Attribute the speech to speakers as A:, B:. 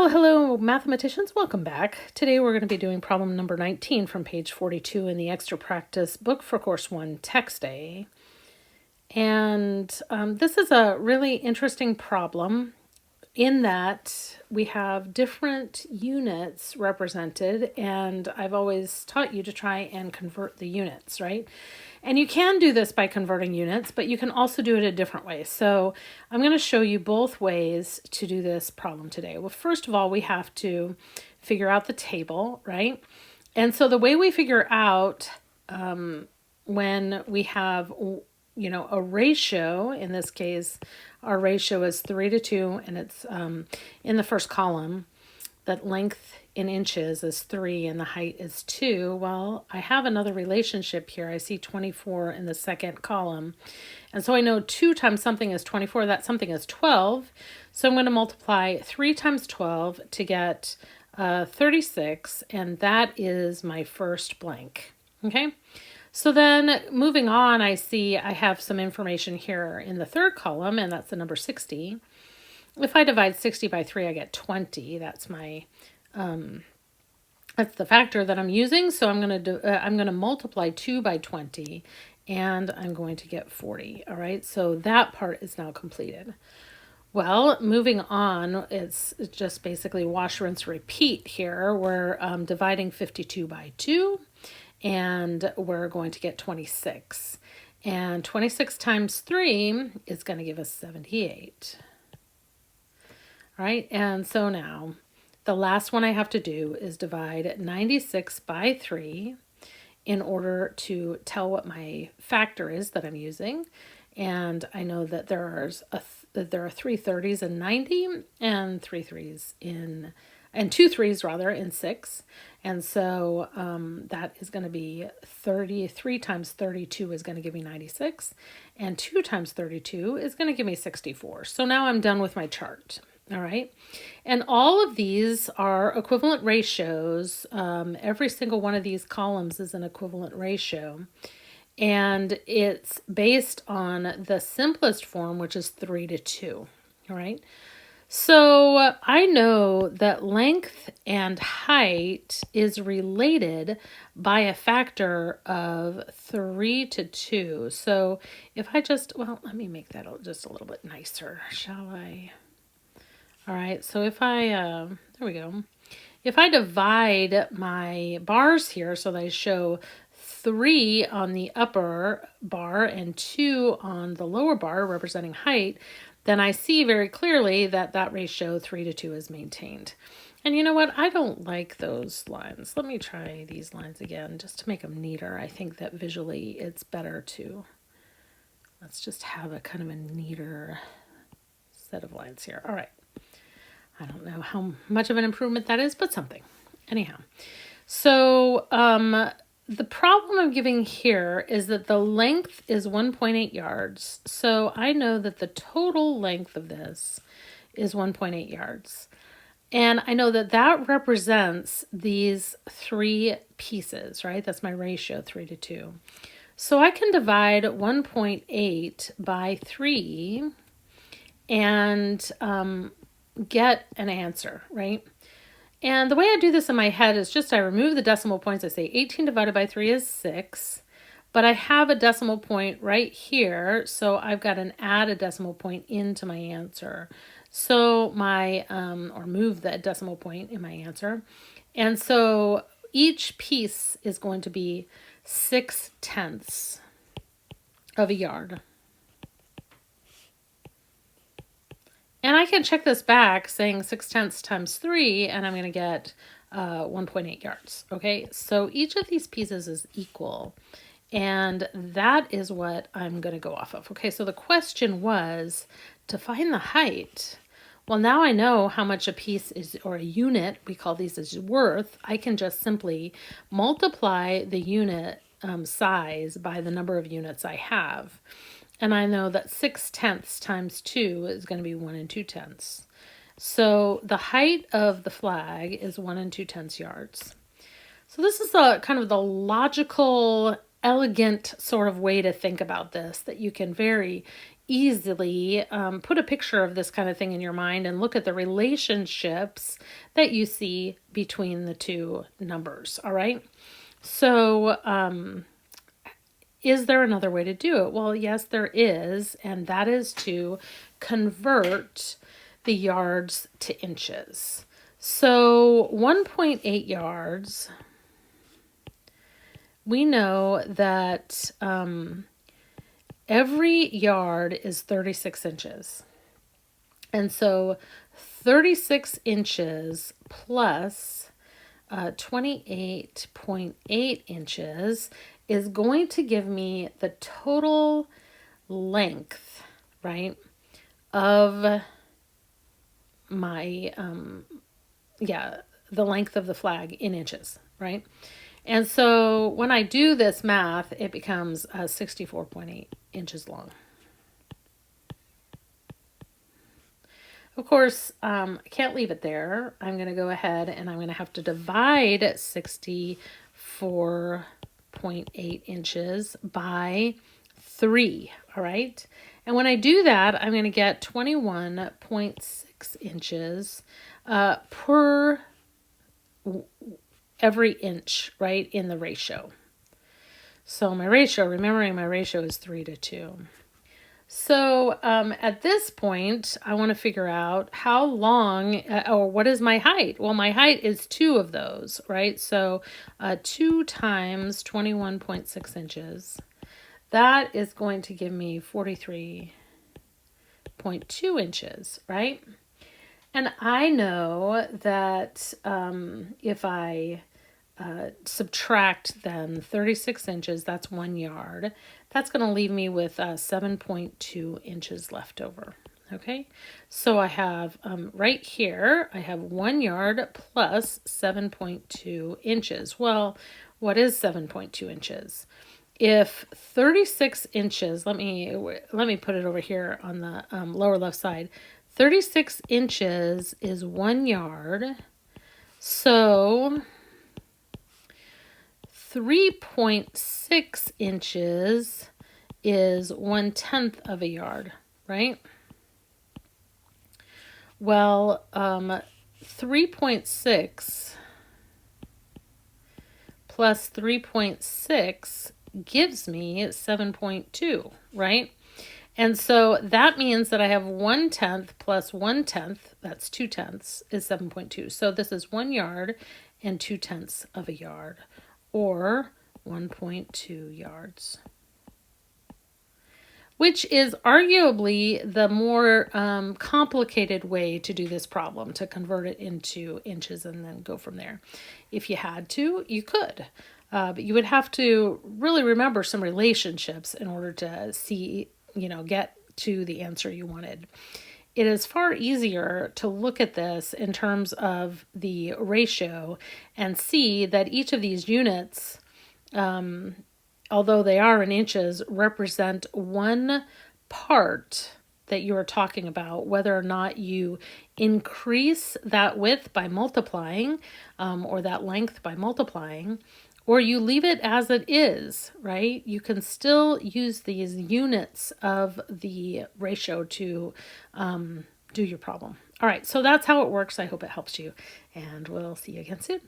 A: Well, hello, mathematicians. Welcome back. Today we're going to be doing problem number 19 from page 42 in the Extra Practice book for Course 1 Text A. And this is a really interesting problem in that we have different units represented, and I've always taught you to try and convert the units, right? And you can do this by converting units, but you can also do it a different way. So I'm going to show you both ways to do this problem today. Well, first of all, we have to figure out the table, right? And so the way we figure out when we have, a ratio, in this case, our ratio is 3:2, and it's in the first column, that length in inches is 3 and the height is 2. Well, I have another relationship here. I see 24 in the second column. And so I know 2 times something is 24, that something is 12. So I'm going to multiply 3 times 12 to get 36, and that is my first blank. Okay? So then moving on, I see I have some information here in the third column, and that's the number 60. If I divide 60 by 3, I get 20. That's my that's the factor that I'm using. So I'm going to multiply 2 by 20, and I'm going to get 40. All right. So that part is now completed. Well, moving on, it's just basically wash, rinse, repeat here. We're dividing 52 by 2, and we're going to get 26. And 26 times 3 is going to give us 78. All right, and so now the last one I have to do is divide 96 by 3 in order to tell what my factor is that I'm using. And I know that there are 3 30s in 90 and 3 3s in, and 2 3s rather in 6. And so that is going to be 33 times 32 is going to give me 96. And 2 times 32 is going to give me 64. So now I'm done with my chart. All right. And all of these are equivalent ratios. Every single one of these columns is an equivalent ratio. And it's based on the simplest form, which is 3:2. All right. So I know that length and height is related by a factor of 3:2. So if I let me make that just a little bit nicer, shall I? All right, so if I, there we go. If I divide my bars here so they show 3 on the upper bar and 2 on the lower bar representing height, then I see very clearly that that ratio 3:2 is maintained. And you know what? I don't like those lines. Let me try these lines again just to make them neater. I think that visually it's better to, let's just have a kind of a neater set of lines here. All right. I don't know how much of an improvement that is, but something. Anyhow, so the problem I'm giving here is that the length is 1.8 yards. So I know that the total length of this is 1.8 yards. And I know that that represents these 3 pieces, right? That's my ratio, 3:2. So I can divide 1.8 by 3 and get an answer, right? And the way I do this in my head is just I remove the decimal points. I say 18 divided by 3 is 6, but I have a decimal point right here, so I've got to add a decimal point into my answer. So my, or move the decimal point in my answer. And so each piece is going to be 6/10 of a yard. And I can check this back saying 6/10 times 3, and I'm going to get 1.8 yards. Okay, so each of these pieces is equal, and that is what I'm going to go off of. Okay, so the question was to find the height. Well, now I know how much a piece is, or a unit, we call these as worth. I can just simply multiply the unit size by the number of units I have. And I know that 6/10 times 2 is going to be 1 2/10. So the height of the flag is 1 2/10 yards. So this is kind of the logical, elegant sort of way to think about this that you can very easily put a picture of this kind of thing in your mind and look at the relationships that you see between the two numbers. All right. So, is there another way to do it? Well, yes, there is, and that is to convert the yards to inches. So 1.8 yards, we know that every yard is 36 inches. And so 36 inches plus 28.8 inches is going to give me the total length, right, of my, the length of the flag in inches, right? And so when I do this math, it becomes 64.8 inches long. Of course, I can't leave it there. I'm going to go ahead and I'm going to have to divide 64.8 inches by 3, all right? And when I do that, I'm going to get 21.6 inches per every inch, right, in the ratio. So my ratio, remembering my ratio is 3:2. So at this point, I want to figure out how long or what is my height? Well, my height is 2 of those, right? So 2 times 21.6 inches. That is going to give me 43.2 inches, right? And I know that if I subtract then 36 inches, that's 1 yard. That's going to leave me with 7.2 inches left over. Okay, so I have right here, I have 1 yard plus 7.2 inches. Well, what is 7.2 inches? If 36 inches, let me put it over here on the lower left side. 36 inches is 1 yard. So 3.6 inches is 1/10 of a yard, right? Well, 3.6 plus 3.6 gives me 7.2, right? And so that means that I have 1/10 plus 1/10, that's 2/10, is 7.2. So this is 1 yard and 2/10 of a yard, or 1.2 yards, which is arguably the more complicated way to do this problem, to convert it into inches and then go from there. If you had to, you could. But you would have to really remember some relationships in order to see, get to the answer you wanted. It is far easier to look at this in terms of the ratio and see that each of these units, although they are in inches, represent one part that you are talking about, whether or not you increase that width by multiplying, or that length by multiplying, or you leave it as it is, right? You can still use these units of the ratio to do your problem. All right, so that's how it works. I hope it helps you, and we'll see you again soon.